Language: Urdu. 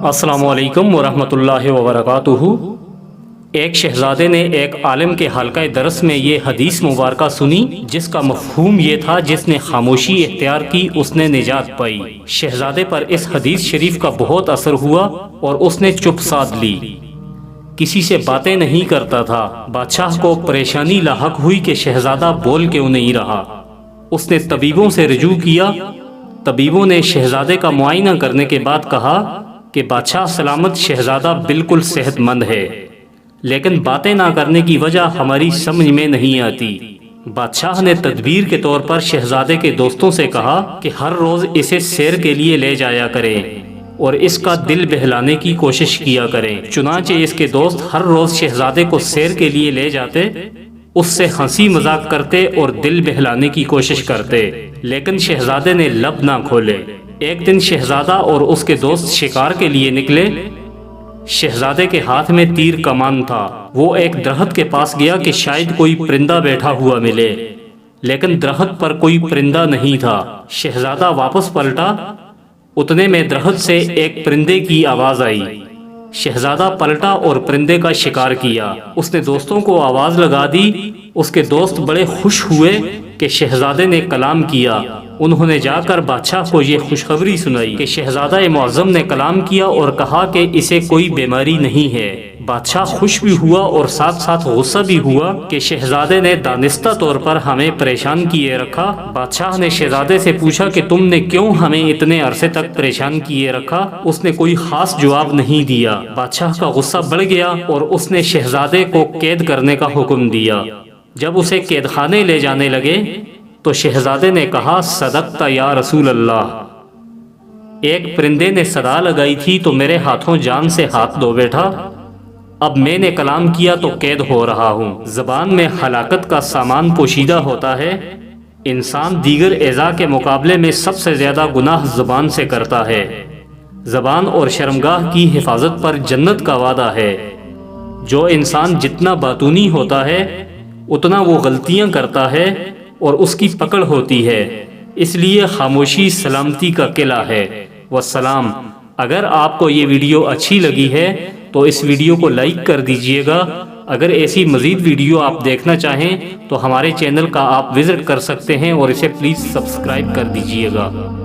السلام علیکم ورحمۃ اللہ وبرکاتہ۔ ایک شہزادے نے ایک عالم کے حلقہ درس میں یہ حدیث مبارکہ سنی جس کا مفہوم یہ تھا جس نے خاموشی اختیار کی اس نے نجات پائی۔ شہزادے پر اس حدیث شریف کا بہت اثر ہوا اور اس نے چپ سادھ لی، کسی سے باتیں نہیں کرتا تھا۔ بادشاہ کو پریشانی لاحق ہوئی کہ شہزادہ بول کیوں نہیں رہا۔ اس نے طبیبوں سے رجوع کیا۔ طبیبوں نے شہزادے کا معائنہ کرنے کے بعد کہا کہ بادشاہ سلامت، شہزادہ بالکل صحت مند ہے، لیکن باتیں نہ کرنے کی وجہ ہماری سمجھ میں نہیں آتی۔ بادشاہ نے تدبیر کے طور پر شہزادے کے دوستوں سے کہا کہ ہر روز اسے سیر کے لیے لے جایا کریں اور اس کا دل بہلانے کی کوشش کیا کریں۔ چنانچہ اس کے دوست ہر روز شہزادے کو سیر کے لیے لے جاتے، اس سے ہنسی مذاق کرتے اور دل بہلانے کی کوشش کرتے، لیکن شہزادے نے لب نہ کھولے۔ ایک دن شہزادہ اور اس کے دوست شکار کے لیے نکلے۔ شہزادے کے ہاتھ میں تیر کمان تھا۔ وہ ایک درخت کے پاس گیا کہ شاید کوئی پرندہ بیٹھا ہوا ملے، لیکن درخت پر کوئی پرندہ نہیں تھا۔ شہزادہ واپس پلٹا، اتنے میں درخت سے ایک پرندے کی آواز آئی۔ شہزادہ پلٹا اور پرندے کا شکار کیا۔ اس نے دوستوں کو آواز لگا دی۔ اس کے دوست بڑے خوش ہوئے کہ شہزادے نے کلام کیا۔ انہوں نے جا کر بادشاہ کو یہ خوشخبری سنائی کہ شہزادہ معظم نے کلام کیا اور کہا کہ اسے کوئی بیماری نہیں ہے۔ بادشاہ خوش بھی ہوا اور ساتھ ساتھ غصہ بھی ہوا کہ شہزادے نے دانستہ طور پر ہمیں پریشان کیے رکھا۔ بادشاہ نے شہزادے سے پوچھا کہ تم نے کیوں ہمیں اتنے عرصے تک پریشان کیے رکھا؟ اس نے کوئی خاص جواب نہیں دیا۔ بادشاہ کا غصہ بڑھ گیا اور اس نے شہزادے کو قید کرنے کا حکم دیا۔ جب اسے قید خانے لے جانے لگے تو شہزادے نے کہا، صدقت یا رسول اللہ۔ ایک پرندے نے صدا لگائی تھی تو میرے ہاتھوں جان سے ہاتھ دھو بیٹھا، اب میں نے کلام کیا تو قید ہو رہا ہوں۔ زبان میں ہلاکت کا سامان پوشیدہ ہوتا ہے۔ انسان دیگر اعضاء کے مقابلے میں سب سے زیادہ گناہ زبان سے کرتا ہے۔ زبان اور شرمگاہ کی حفاظت پر جنت کا وعدہ ہے۔ جو انسان جتنا باتونی ہوتا ہے اتنا وہ غلطیاں کرتا ہے اور اس کی پکڑ ہوتی ہے، اس لیے خاموشی سلامتی کا قلعہ ہے۔ والسلام۔ اگر آپ کو یہ ویڈیو اچھی لگی ہے تو اس ویڈیو کو لائک کر دیجئے گا۔ اگر ایسی مزید ویڈیو آپ دیکھنا چاہیں تو ہمارے چینل کا آپ وزٹ کر سکتے ہیں اور اسے پلیز سبسکرائب کر دیجئے گا۔